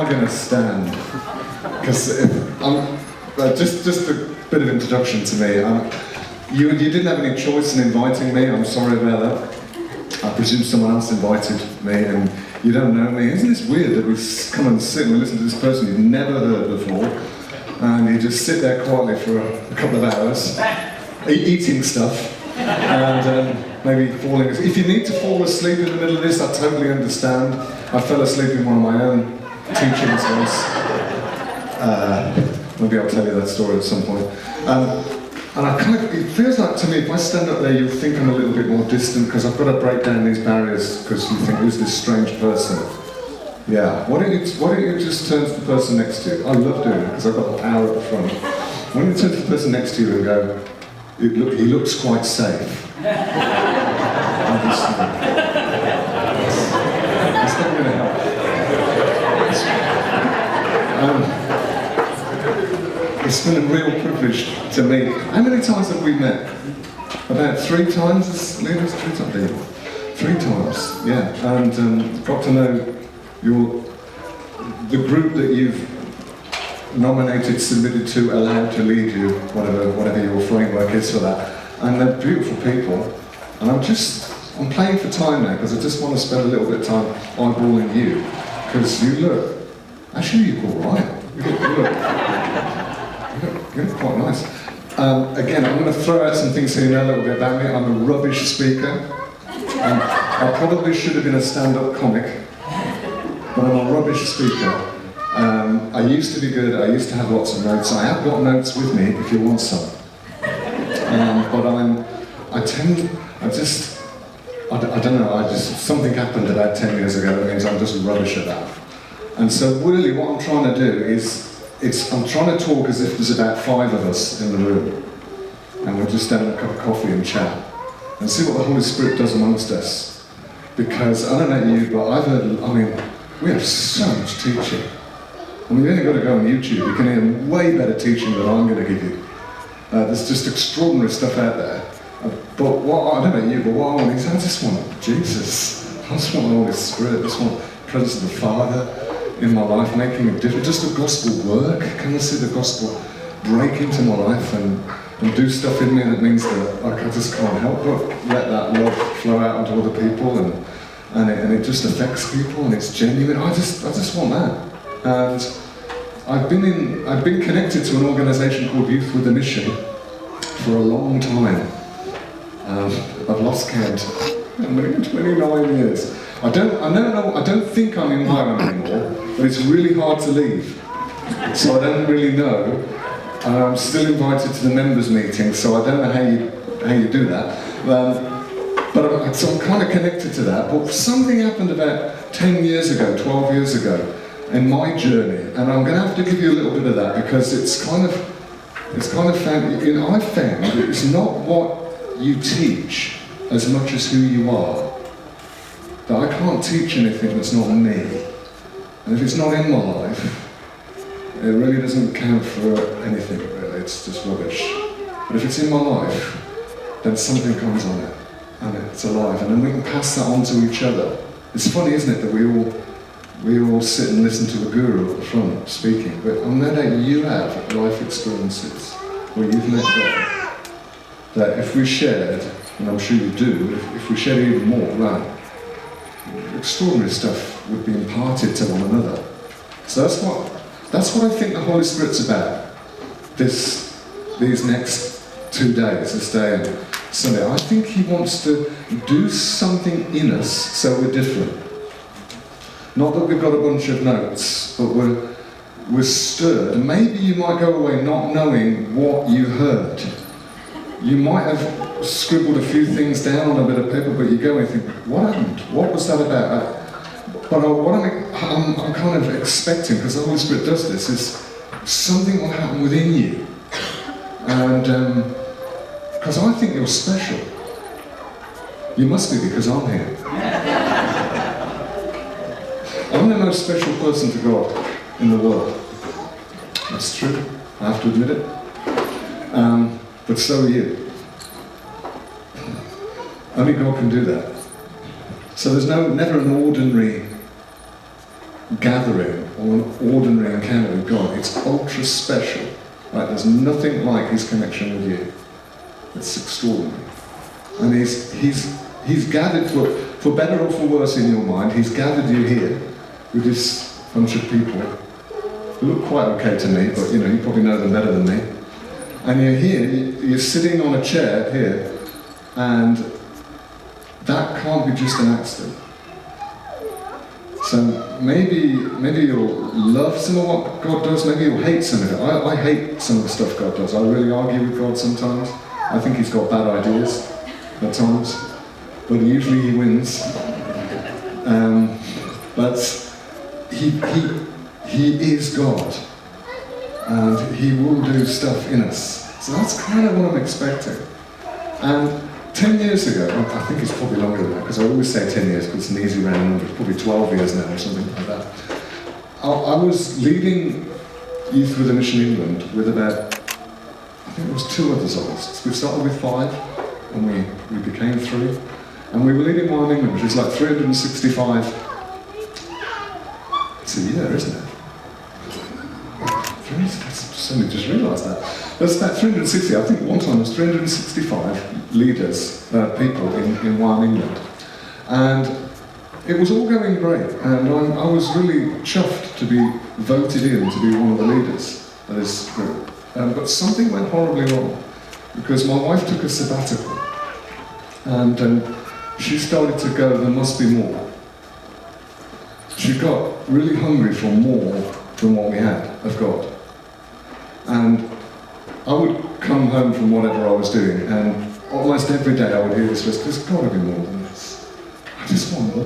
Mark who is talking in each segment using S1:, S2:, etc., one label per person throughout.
S1: I going to stand? Because just a bit of introduction to me. You didn't have any choice in inviting me. I'm sorry about that. I presume someone else invited me, and you don't know me. Isn't this weird that we come and sit and listen to this person you've never heard before, and you just sit there quietly for a couple of hours, eating stuff, and maybe falling asleep. If you need to fall asleep in the middle of this, I totally understand. I fell asleep in one of my own teachings once. Maybe I'll tell you that story at some point. And it feels like to me, if I stand up there, you'll think I'm a little bit more distant because I've got to break down these barriers because you think, who's this strange person? Yeah, why don't you just turn to the person next to you? I love doing it because I've got the power at the front. Why don't you turn to the person next to you and go, he looks quite safe. It's not going to help. It's been a real privilege to me. How many times have we met? About 3 times as leaders? 3 times, David? 3 times, yeah. And got to know the group that you've nominated, submitted to, allowed to lead you, whatever your framework is for that. And they're beautiful people. And I'm playing for time now because I just want to spend a little bit of time eyeballing you. Because you look alright. You look quite nice. Again, I'm going to throw out some things so you know a little bit about me. I'm a rubbish speaker. I probably should have been a stand-up comic, but I'm a rubbish speaker. I used to be good. I used to have lots of notes. I have got notes with me if you want some. But I don't know, something happened about 10 years ago that means I'm just rubbish at that. And so really what I'm trying to do is, I'm trying to talk as if there's about 5 of us in the room, and we're just having a cup of coffee and chat, and see what the Holy Spirit does amongst us. Because, I don't know you, but we have so much teaching. You've only got to go on YouTube, you can hear way better teaching than I'm going to give you. There's just extraordinary stuff out there. But I don't know you, but what I want is, I just want Jesus. I just want the Holy Spirit, I just want the presence of the Father in my life, making a difference. Just the gospel work. Can I see the gospel break into my life and do stuff in me that means that I just can't help but let that love flow out onto other people, and it just affects people, and it's genuine. I just want that. And I've been connected to an organisation called Youth with a Mission for a long time. I've lost count. I'm going to 29 years. I don't think I'm in Highland anymore, but it's really hard to leave. So I don't really know. I'm still invited to the members' meeting, so I don't know how you do that. So I'm kind of connected to that. But something happened about 10 years ago, 12 years ago, in my journey, and I'm going to have to give you a little bit of that because it's kind of found. I found that it's not what you teach as much as who you are. That I can't teach anything that's not me. And if it's not in my life, it really doesn't count for anything, really. It's just rubbish. But if it's in my life, then something comes on it, and it's alive, and then we can pass that on to each other. It's funny, isn't it, that we all sit and listen to a guru at the front speaking, but I know that you have life experiences where you've met God, that if we shared, and I'm sure you do, if we shared even more, right, extraordinary stuff would be imparted to one another. So that's what I think the Holy Spirit's about. These next 2 days, this day and Sunday. I think He wants to do something in us so we're different. Not that we've got a bunch of notes, but we're stirred. And maybe you might go away not knowing what you heard. You might have scribbled a few things down on a bit of paper, but you go and think, what happened? What was that about? But what I'm kind of expecting, because the Holy Spirit does this, is something will happen within you. And because I think you're special. You must be, because I'm here. I'm the most special person to God in the world. That's true. I have to admit it. But so are you. Only God can do that. So there's never an ordinary gathering or an ordinary encounter with God. It's ultra special. Right? There's nothing like his connection with you. It's extraordinary. And he's gathered, for better or for worse in your mind, he's gathered you here with this bunch of people who look quite okay to me, but you probably know them better than me. And you're here, you're sitting on a chair here, and that can't be just an accident. So maybe you'll love some of what God does, maybe you'll hate some of it. I hate some of the stuff God does. I really argue with God sometimes. I think he's got bad ideas at times, but usually he wins. But he is God, and he will do stuff in us. So that's kind of what I'm expecting. And 10 years ago, I think it's probably longer than that, because I always say 10 years because it's an easy round number, it's probably 12 years now or something like that. I was leading Youth with a Mission England with about, I think it was 2 others of us. So we started with 5, and we became 3. And we were leading one in England, which is like 365. It's a year, isn't it? I suddenly just realised that. There's about 360, I think one time there was 365 leaders, people in one England. And it was all going great, and I was really chuffed to be voted in to be one of the leaders of this group. But something went horribly wrong, because my wife took a sabbatical, and she started to go, there must be more. She got really hungry for more than what we had of God. And I would come home from whatever I was doing, and almost every day I would hear this list, there's got to be more than this. I just want more.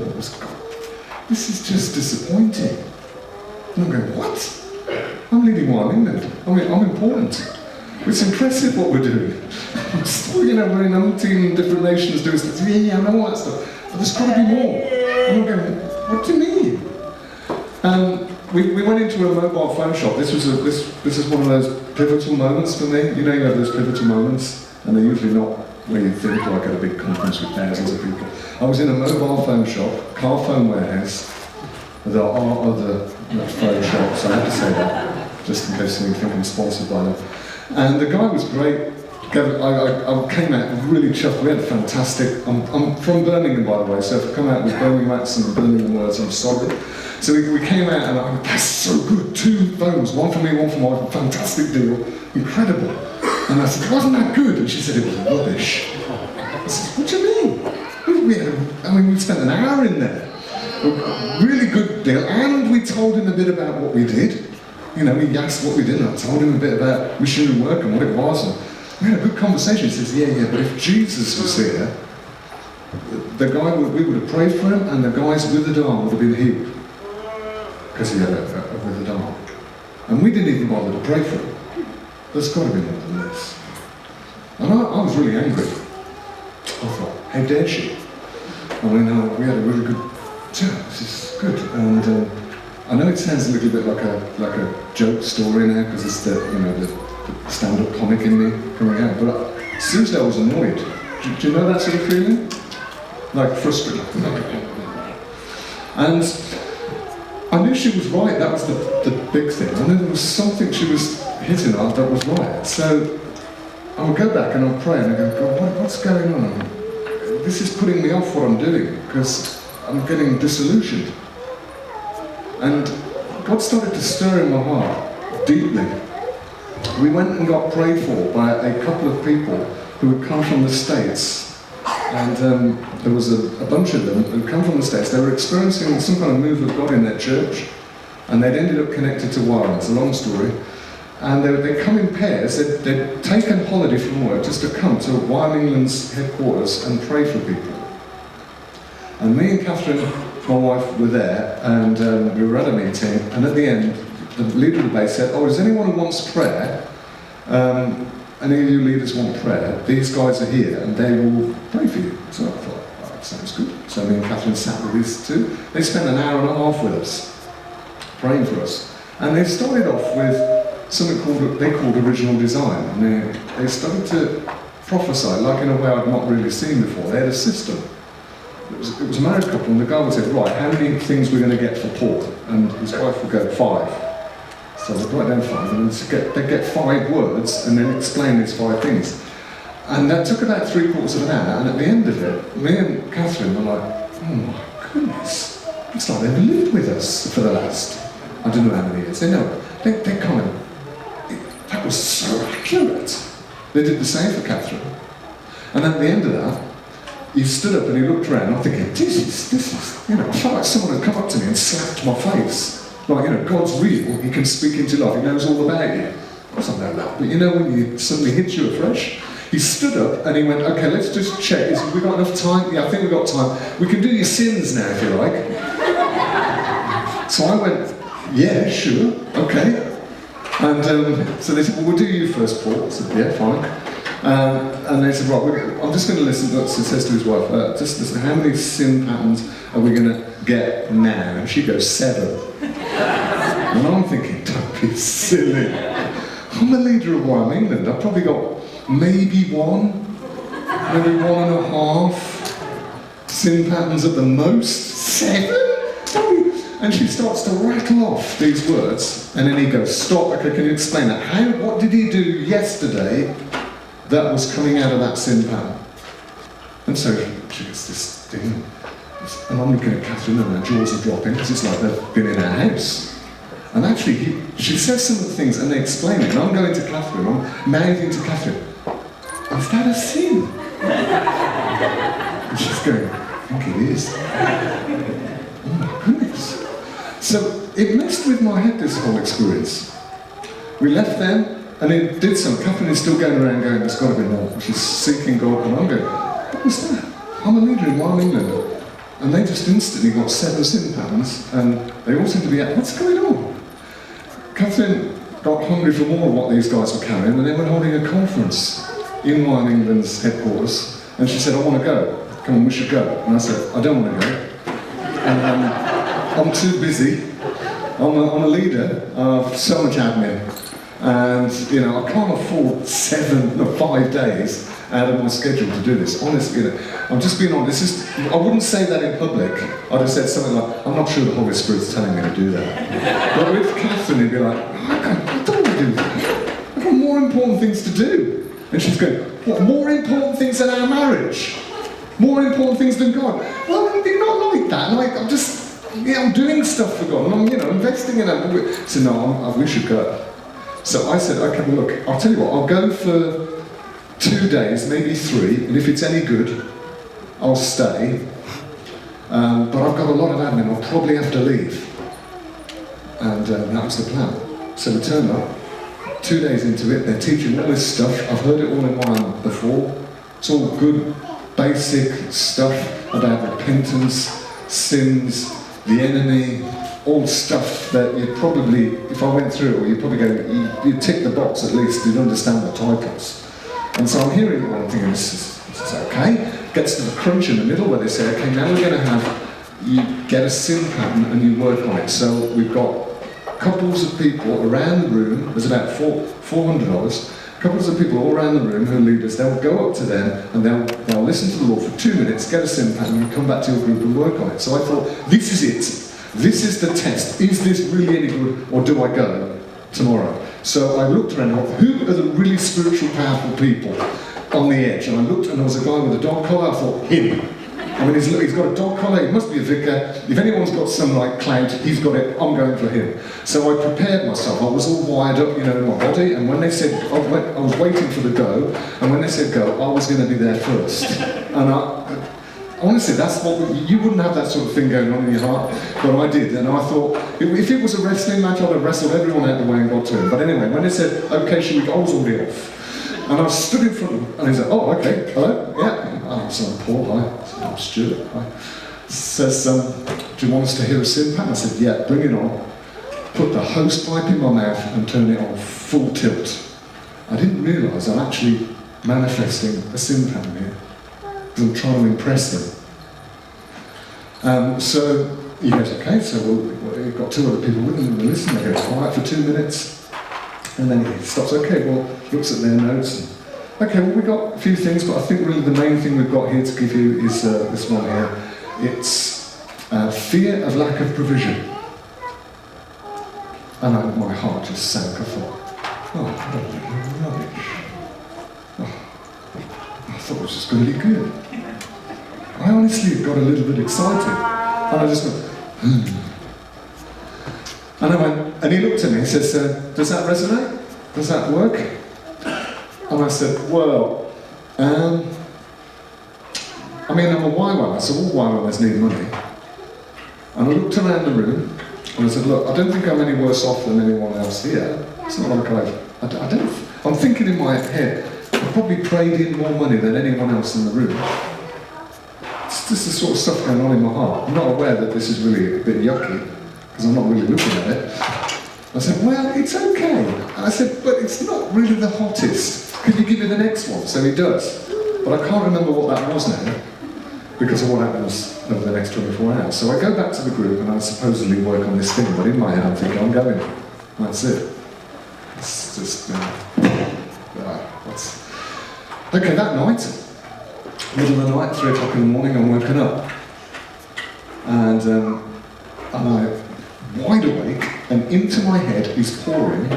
S1: This is just disappointing. And I'm going, what? I'm leading one England. I mean, I'm important. It's impressive what we're doing. We're in 19 different nations doing stuff. Yeah, I know all that stuff. But there's got to be more. And I'm going, what do you mean? We went into a mobile phone shop. This is one of those pivotal moments for me. You have those pivotal moments, and they're usually not where you think, like at a big conference with thousands of people. I was in a mobile phone shop, car phone warehouse. There are other phone shops, I have to say that, just in case you think I'm sponsored by them. And the guy was great. I came out really chuffed. We had a fantastic. I'm from Birmingham, by the way, so if I come out with Birmingham accent and Birmingham words, I'm sorry. So we came out and I went, that's so good, 2 phones, one for me, one for my wife, fantastic deal, incredible. And I said, wasn't that good? And she said, it was rubbish. I said, what do you mean? We spent an hour in there. A really good deal, and we told him a bit about what we did. He asked what we did, and I told him a bit about missionary work and what it was. And we had a good conversation. He says, yeah, but if Jesus was here, the guy, we would have prayed for him, and the guy's withered arm would have been healed. Because he had a withered arm. And we didn't even bother to pray for him. There's got to be more than this. And I was really angry. I thought, how dare she? We had a really good chat, this is good. And I know it sounds a little bit like a joke story now, because it's the stand-up comic in me coming out, but seriously I was annoyed. Do you know that sort of feeling? Like frustrated. And I knew she was right, that was the big thing. I knew there was something she was hitting on that was right. So I would go back and I'd pray and I'd go, God, what's going on? This is putting me off what I'm doing, because I'm getting disillusioned. And God started to stir in my heart deeply. We went and got prayed for by a couple of people who had come from the States. And there was a bunch of them who had come from the States. They were experiencing some kind of move of God in their church, and they'd ended up connected to Wyoming. It's a long story. And they'd come in pairs. They'd taken holiday from work just to come to Wyoming England's headquarters and pray for people. And me and Catherine, my wife, were there, and we were at a meeting, and at the end, the leader of the base said, does anyone who wants prayer, any of you leaders want prayer, these guys are here, and they will pray for you. So I thought, that sounds good. So me and Catherine sat with these 2. They spent an hour and a half with us, praying for us. And they started off with something they called original design. And they started to prophesy, like in a way I'd not really seen before. They had a system. it was a married couple, and the guy would say, right, how many things we're going to get for Paul? And his wife would go, 5. So they'd write down 5, and they'd get 5 words, and then explain these 5 things. And that took about 3/4 of an hour, and at the end of it, me and Catherine were like, oh my goodness, it's like they've lived with us for the last, I don't know how many years. They kind of, that was so accurate. They did the same for Catherine. And at the end of that, he stood up and he looked around. I'm thinking, this is, I felt like someone had come up to me and slapped my face. Like, God's real, he can speak into life, he knows all about you. Of course I know that, but when you suddenly hit you afresh? He stood up and he went, okay, let's just check, have we got enough time? Yeah, I think we've got time. We can do your sins now, if you like. So I went, yeah, sure, okay. And so they said, well, we'll do you first, Paul. I said, yeah, fine. And they said, right, I'm just going to listen to what he says to his wife. Just listen, how many sin patterns are we going to get now? And she goes, 7. And I'm thinking, don't be silly. I'm a leader of One England. I've probably got maybe 1, maybe 1.5 sin patterns at the most. 7? And she starts to rattle off these words, and then he goes, stop, okay, can you explain that? What did he do yesterday that was coming out of that sin pattern? And so she gets this thing, and I'm looking at Catherine and her jaws are dropping, because it's like they've been in our house. And actually, she says some of the things, and they explain it, and I'm going to Catherine, I'm mouthing to Catherine, is that a sin? And she's going, I think it is. Oh my goodness. So it messed with my head, this whole experience. We left them, and it did some. Catherine is still going around going, there's got to be more. She's seeking God, and I'm going, what was that? I'm a leader in One England. And they just instantly got 7 sin patterns, and they all seem to be, what's going on? Catherine got hungry for more of what these guys were carrying, and they were holding a conference in One England's headquarters, and she said, I want to go. Come on, we should go. And I said, I don't want to go. And, I'm too busy. I'm a leader of so much admin, and I can't afford 5 days out of my schedule to do this. Honestly, I'm just being honest. I wouldn't say that in public. I'd have said something like, I'm not sure the Holy Spirit's telling me to do that. But with Catherine, he'd be like, I don't want to do that. I've got more important things to do. And she's going, what, more important things than our marriage? More important things than God? Well, they're not like that. I'm doing stuff for God, and I'm, investing in it. So no, we should go. So I said, okay, well look, I'll tell you what, I'll go for 2 days, maybe 3, and if it's any good, I'll stay. But I've got a lot of admin, I'll probably have to leave. And that was the plan. So we turned up, 2 days into it, they're teaching all this stuff. I've heard it all in one before. It's all good, basic stuff about repentance, sins, the enemy, all stuff that you'd probably, if I went through it, you'd probably go, you'd tick the box at least, you'd understand the titles. And so I'm hearing it, I'm thinking, this is okay. Gets to the crunch in the middle where they say, okay, now we're going to have, you get a sin pattern and you work on it. So we've got couples of people around the room, there's about 400 of us, couples of people all around the room who are leaders. They'll go up to them and they'll listen to the Lord for 2 minutes, get a sin pattern, and come back to your group and work on it. So I thought, this is it. This is the test. Is this really any good, or do I go tomorrow? So I looked around and thought, who are the really spiritual, powerful people on the edge? And I looked, and there was a guy with a dog collar. I thought, him. I mean, he's got a dog collar, he must be a vicar. If anyone's got some clout, he's got it, I'm going for him. So I prepared myself, I was all wired up, in my body, and when they said, I was waiting for the go, and when they said go, I was going to be there first. And honestly, that's what, you wouldn't have that sort of thing going on in your heart, but I did, and I thought, if it was a wrestling match, I'd have wrestled everyone out of the way and got to him. But anyway, when they said, okay, should we go, I was already off. And I stood in front of him, and he said, oh, okay, hello, yeah. So I'm Paul, hi. I'm Stuart, hi. Says, do you want us to hear a sin pattern? I said, yeah, bring it on. Put the hose pipe in my mouth and turn it on full tilt. I didn't realise I'm actually manifesting a sin pattern here, because I'm trying to impress him. So he goes, okay, so we've got 2 other people with him, and they listen, they go quiet for 2 minutes, and then he stops, okay, well, looks at their notes, and okay, well, we've got a few things, but I think really the main thing we've got here to give you is this one here. It's fear of lack of provision. And my heart just sank. I thought, oh, what a little rubbish. Oh, I thought it was just going to be good. I honestly got a little bit excited. And I just went, And I went, and he looked at me and says, does that resonate? Does that work? And I said, well, I mean, I'm a YWAM, so all YWAMers need money. And I looked around the room, and I said, look, I don't think I'm any worse off than anyone else here. It's not like I'm thinking in my head, I probably prayed in more money than anyone else in the room. It's just the sort of stuff going on in my heart. I'm not aware that this is really a bit yucky, because I'm not really looking at it. I said, well, it's okay. And I said, but it's not really the hottest. Could you give me the next one? So he does. But I can't remember what that was now, because of what happens over the next 24 hours. So I go back to the group and I supposedly work on this thing, but in my head I'm thinking, I'm going. That's it. It's just, Okay, that night, middle of the night, 3 o'clock in the morning, I'm woken up. And I'm wide awake, and into my head is pouring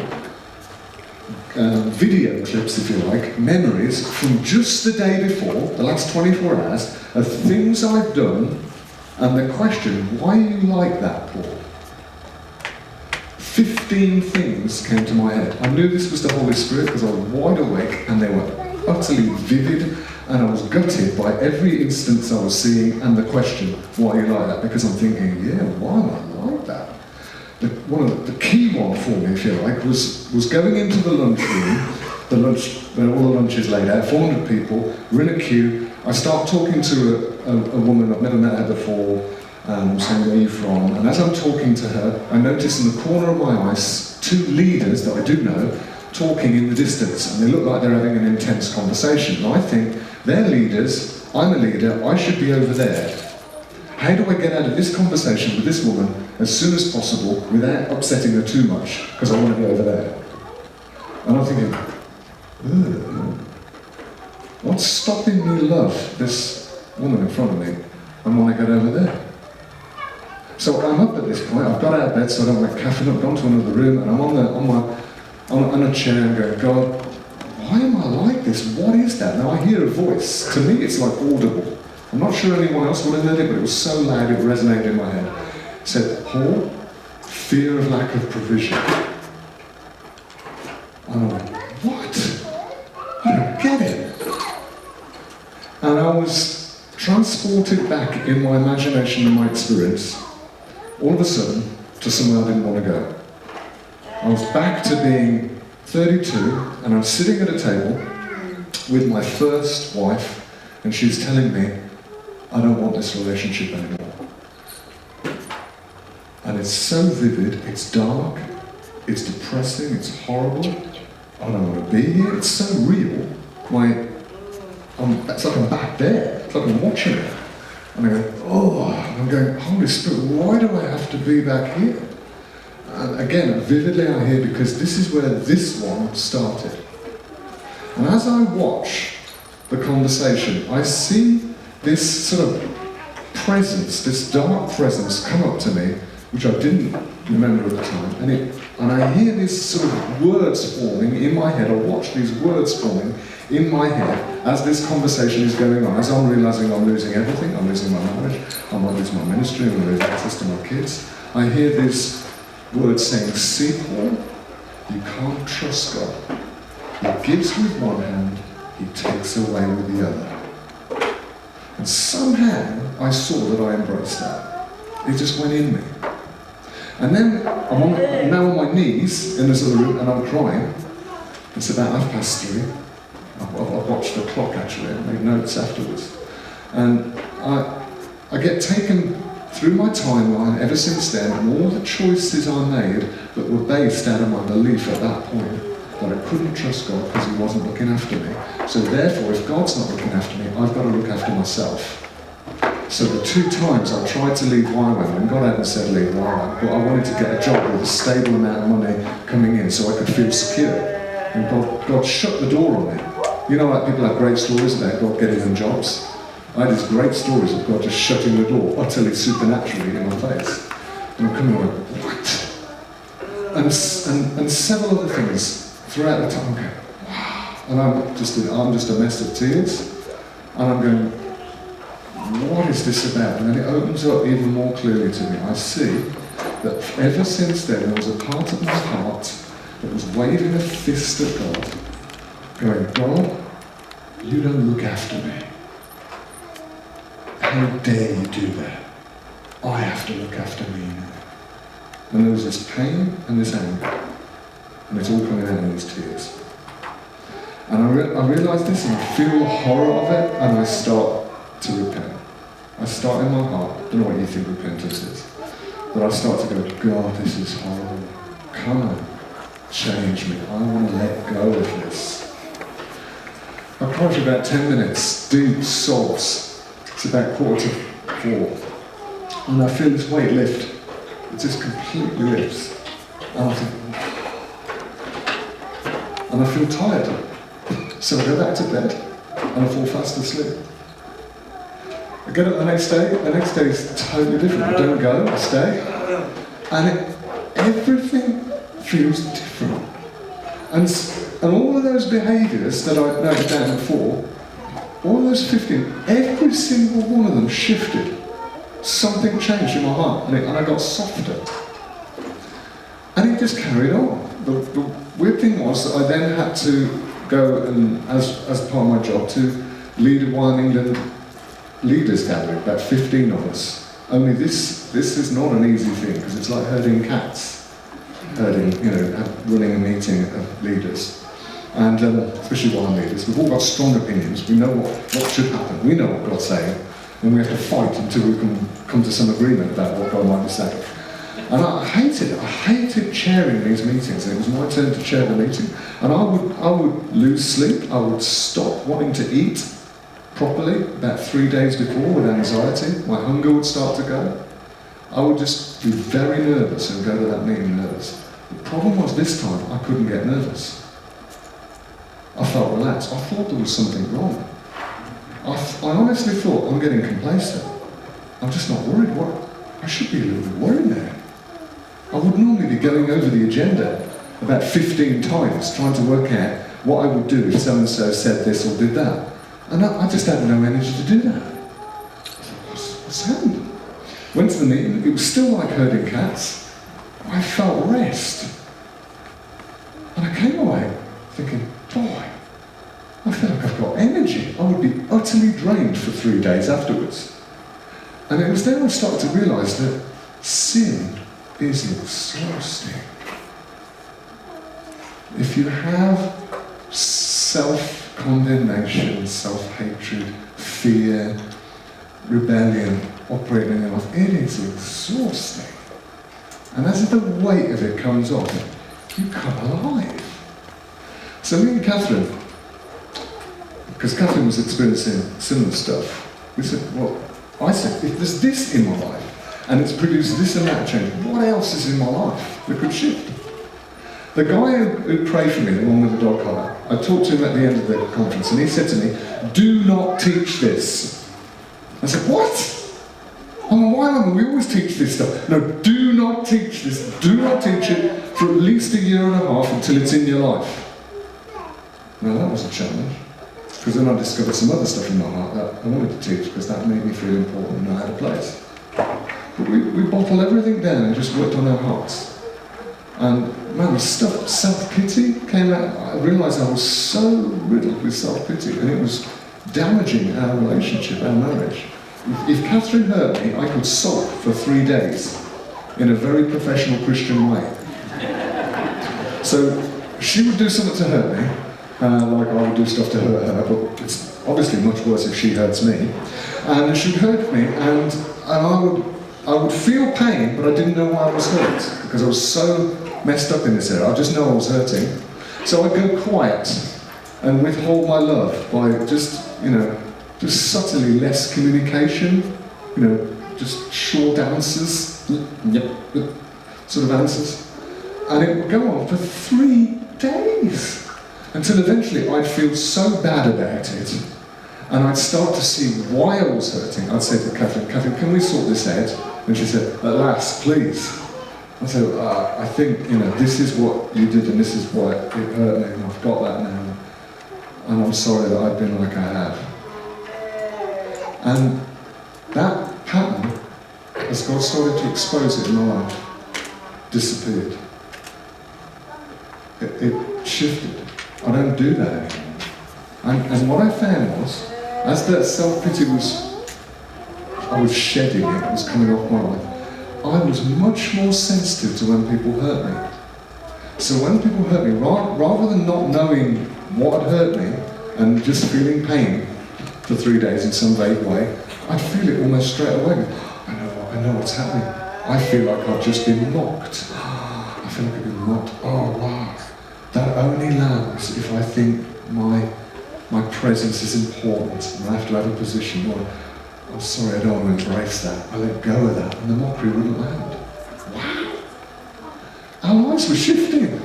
S1: video clips, if you like, memories from just the day before, the last 24 hours, of things I've done, and the question, why are you like that, Paul? 15 things came to my head. I knew this was the Holy Spirit because I was wide awake, and they were utterly vivid, and I was gutted by every instance I was seeing, and the question, why are you like that? Because I'm thinking, yeah, why am I like that? One of the key one for me, if you like, was going into the lunchroom, where all the lunch is laid out, 400 people, we're in a queue. I start talking to a woman, I've never met her before, saying, where are you from? And as I'm talking to her, I notice in the corner of my eyes 2 leaders that I do know talking in the distance, and they look like they're having an intense conversation. And I think, they're leaders, I'm a leader, I should be over there. How do I get out of this conversation with this woman as soon as possible without upsetting her too much, because I want to be over there? And I'm thinking, what's stopping me love this woman in front of me and want to get over there? So I'm up at this point, I've got out of bed so I don't wake Catherine up, gone to another room, and I'm on a chair and going, God, why am I like this? What is that? Now I hear a voice. To me it's like audible. I'm not sure anyone else would have heard it, but it was so loud it resonated in my head. It said, Paul, fear of lack of provision. And I went, what? I don't get it. And I was transported back in my imagination and my experience, all of a sudden, to somewhere I didn't want to go. I was back to being 32, and I'm sitting at a table with my first wife, and she's telling me, I don't want this relationship anymore. And it's so vivid, it's dark, it's depressing, it's horrible. I don't want to be here, it's so real. It's like I'm back there, it's like I'm watching it. And I go, oh, I'm going, Holy Spirit, why do I have to be back here? And again, vividly I hear, because this is where this one started. And as I watch the conversation, I see this sort of presence, this dark presence come up to me, which I didn't remember at the time, and I hear these sort of words forming in my head, I watch these words forming in my head as this conversation is going on, as I'm realising I'm losing everything, I'm losing my marriage, I'm losing my ministry, I'm losing access to my kids. I hear this word saying, see Paul, you can't trust God. He gives with one hand, he takes away with the other. And somehow I saw that I embraced that. It just went in me. And then I'm now on my knees in this other room and I'm crying. It's about 3:30. I've watched the clock actually, I made notes afterwards. And I get taken through my timeline ever since then, and all the choices I made that were based out of my belief at that point that I couldn't trust God because he wasn't looking after me. So therefore, if God's not looking after me, I've got to look after myself. So the 2 times I tried to leave YWAM, and God hadn't said leave YWAM, but I wanted to get a job with a stable amount of money coming in so I could feel secure. And God shut the door on me. You know, like people have great stories about God getting them jobs. I had these great stories of God just shutting the door utterly supernaturally in my face. And I'm coming like, what? And several other things throughout the time. I'm going, wow. And I'm just a mess of tears. And I'm going, what is this about? And then it opens up even more clearly to me. I see that ever since then there was a part of my heart that was waving a fist at God, going, God, you don't look after me. How dare you do that? I have to look after me now. And there was this pain and this anger, and it's all coming out in these tears. And I realise this, and I feel the horror of it, and I start to repent. I start in my heart, I don't know what you think repentance is, but I start to go, God, this is horrible. Come on, change me. I want to let go of this. I cry for about 10 minutes, deep sobs. It's about 3:45, and I feel this weight lift. It just completely lifts. And I think, and I feel tired. So I go back to bed, and I fall fast asleep. I get up the next day is totally different. I don't go, I stay. And everything feels different. And all of those behaviours that I noted down before, all of those 15, every single one of them shifted. Something changed in my heart, and I got softer. And it just carried on. The weird thing was that I then had to go and, as part of my job, to lead a One England leaders gathering, about 15 of us. Only this is not an easy thing, because it's like herding cats, running a meeting of leaders. And especially one leaders, we've all got strong opinions, we know what should happen, we know what God's saying, and we have to fight until we can come to some agreement about what God might be saying. And I hated chairing these meetings. It was my turn to chair the meeting, and I would lose sleep, I would stop wanting to eat properly about 3 days before with anxiety, my hunger would start to go. I would just be very nervous and go to that meeting nervous. The problem was this time I couldn't get nervous. I felt relaxed. I thought there was something wrong. I honestly thought I'm getting complacent. I'm just not worried. I should be a little bit worried now. I would normally be going over the agenda about 15 times trying to work out what I would do if so-and-so said this or did that. And I just had no energy to do that. I thought, what's happened? Went to the meeting, it was still like herding cats. I felt rest. And I came away thinking, boy, I feel like I've got energy. I would be utterly drained for 3 days afterwards. And it was then I started to realise that sin is exhausting. If you have self-condemnation, self-hatred, fear, rebellion operating in your life, it is exhausting. And as the weight of it comes off, you come alive. So me and Catherine, because Catherine was experiencing similar stuff, we said, I said, if there's this in my life, and it's produced this and that change, what else is in my life that could shift? The guy who prayed for me, the one with the dog collar, I talked to him at the end of the conference, and he said to me, do not teach this. I said, what? We always teach this stuff. No, do not teach this. Do not teach it for at least 1.5 years until it's in your life. Now that was a challenge, because then I discovered some other stuff in my heart that I wanted to teach, because that made me feel important and I had a place. But we bottled everything down and just worked on our hearts. And man, the stuff, self-pity came out. I realised I was so riddled with self-pity, and it was damaging our relationship, our marriage. If Catherine hurt me, I could sulk for 3 days in a very professional Christian way. So she would do something to hurt me, like I would do stuff to hurt her, but it's obviously much worse if she hurts me. And she'd hurt me, and I would feel pain, but I didn't know why I was hurt, because I was so messed up in this area. I just know I was hurting. So I'd go quiet and withhold my love by just subtly less communication, just short answers, sort of answers. And it would go on for 3 days, until eventually I'd feel so bad about it, And I'd start to see why I was hurting. I'd say to Catherine, can we sort this out? And she said, at last, please. I said, I think, this is what you did and this is why it hurt me, and I've got that now. And I'm sorry that I've been like I have. And that pattern, as God started to expose it in my life, disappeared. It shifted. I don't do that anymore. And what I found was, as that self-pity I was shedding it, it was coming off my life, I was much more sensitive to when people hurt me. So when people hurt me, rather than not knowing what had hurt me and just feeling pain for 3 days in some vague way, I'd feel it almost straight away. I know what's happening. I feel like I've just been mocked. I feel like I've been mocked. Oh wow. That only lands if I think my presence is important and I have to have a position, or I'm sorry, I don't want to embrace that. I let go of that and the mockery wouldn't land. Wow. Our lives were shifting.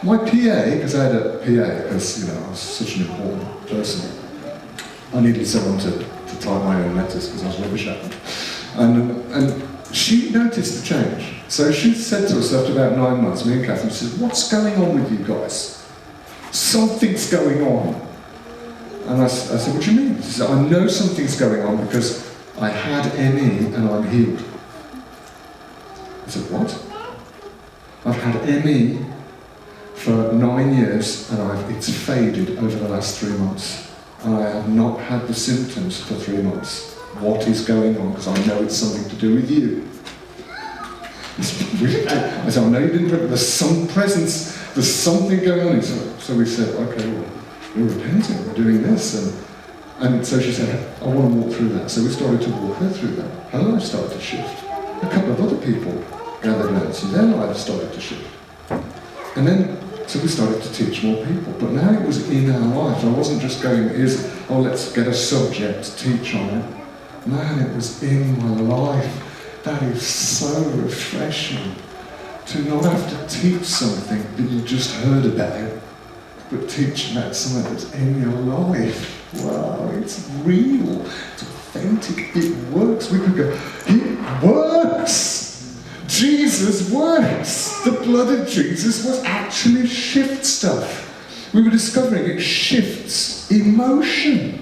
S1: My PA, because I had a PA, because I was such an important person, I needed someone to type my own letters because I was rubbish at them. And she noticed the change. So she said to us after about 9 months, me and Catherine, she said, what's going on with you guys? Something's going on. And I said, what do you mean? She said, I know something's going on because I had ME and I'm healed. I said, what? I've had ME for 9 years and it's faded over the last 3 months. And I have not had the symptoms for 3 months. What is going on? Because I know it's something to do with you. I said, I know you didn't, but there's some presence, there's something going on. So we said, okay, well, we're repenting, we're doing this. And so she said, I want to walk through that. So we started to walk her through that. Her life started to shift. A couple of other people gathered around, so their lives started to shift. And then, so we started to teach more people. But now it was in our lives. I wasn't just going, let's get a subject, teach on it. Man, it was in my life. That is so refreshing. To not have to teach something that you just heard about, but teach about something that's in your life. Wow, it's real, it's authentic, it works. We could go, it works! Jesus works! The blood of Jesus was actually shift stuff. We were discovering it shifts emotion.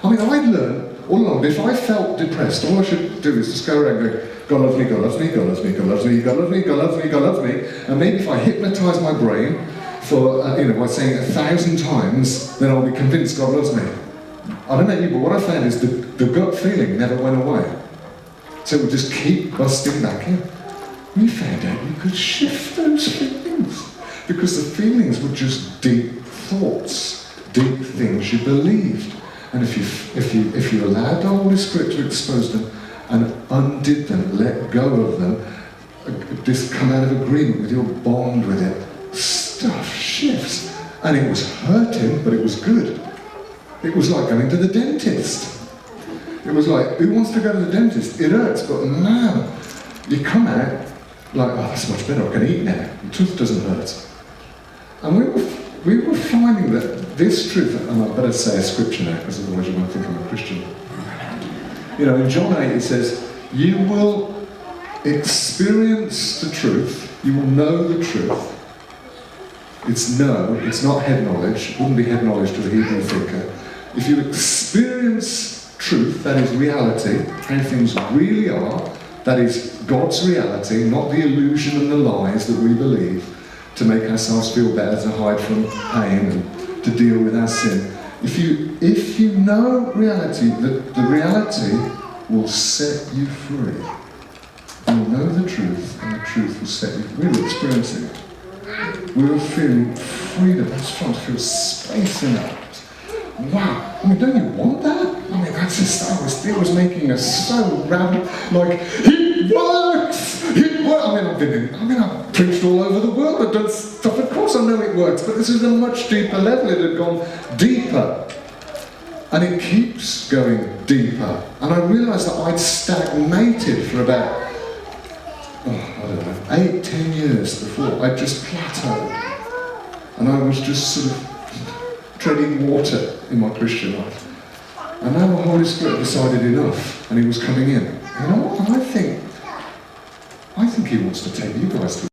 S1: I mean, I'd learned all along, if I felt depressed, all I should do is just go around going, God loves me, God loves me, God loves me, God loves me, God loves me, God loves me, God loves me. And maybe if I hypnotise my brain for, by saying 1,000 times, then I'll be convinced God loves me. I don't know you, but what I found is the gut feeling never went away. So it would just keep busting back in. We found out you could shift those feelings. Because the feelings were just deep thoughts, deep things you believed. And if you allowed the Holy Spirit to expose them and undid them, let go of them, just come out of agreement with your bond with it, stuff shifts. And it was hurting, but it was good. It was like going to the dentist. It was like, who wants to go to the dentist? It hurts, but man, you come out like, oh, that's much better, I can eat now. The tooth doesn't hurt. And we were finding that this truth, and I better say a scripture now, because otherwise you won't think I'm a Christian. In John 8 it says, you will experience the truth, you will know the truth. It's not head knowledge, it wouldn't be head knowledge to a Hebrew thinker. If you experience truth, that is reality, how things really are, that is God's reality, not the illusion and the lies that we believe, to make ourselves feel better, to hide from pain and to deal with our sin. If you know reality, the reality will set you free. You'll know the truth, and the truth will set you free. We were experiencing it. We were feeling freedom. I was trying to feel space in it. Wow, I mean, don't you want that? I mean, that's just, it was making us so rabid, like, it works! It works! I've preached all over the world, I've done stuff, of course I know it works, but this is a much deeper level, it had gone deeper. And it keeps going deeper. And I realised that I'd stagnated for about, 8-10 years before. I'd just plateaued. And I was just sort of treading water in my Christian life. And now the Holy Spirit decided enough, and he was coming in. You know what? I think he wants to take you guys to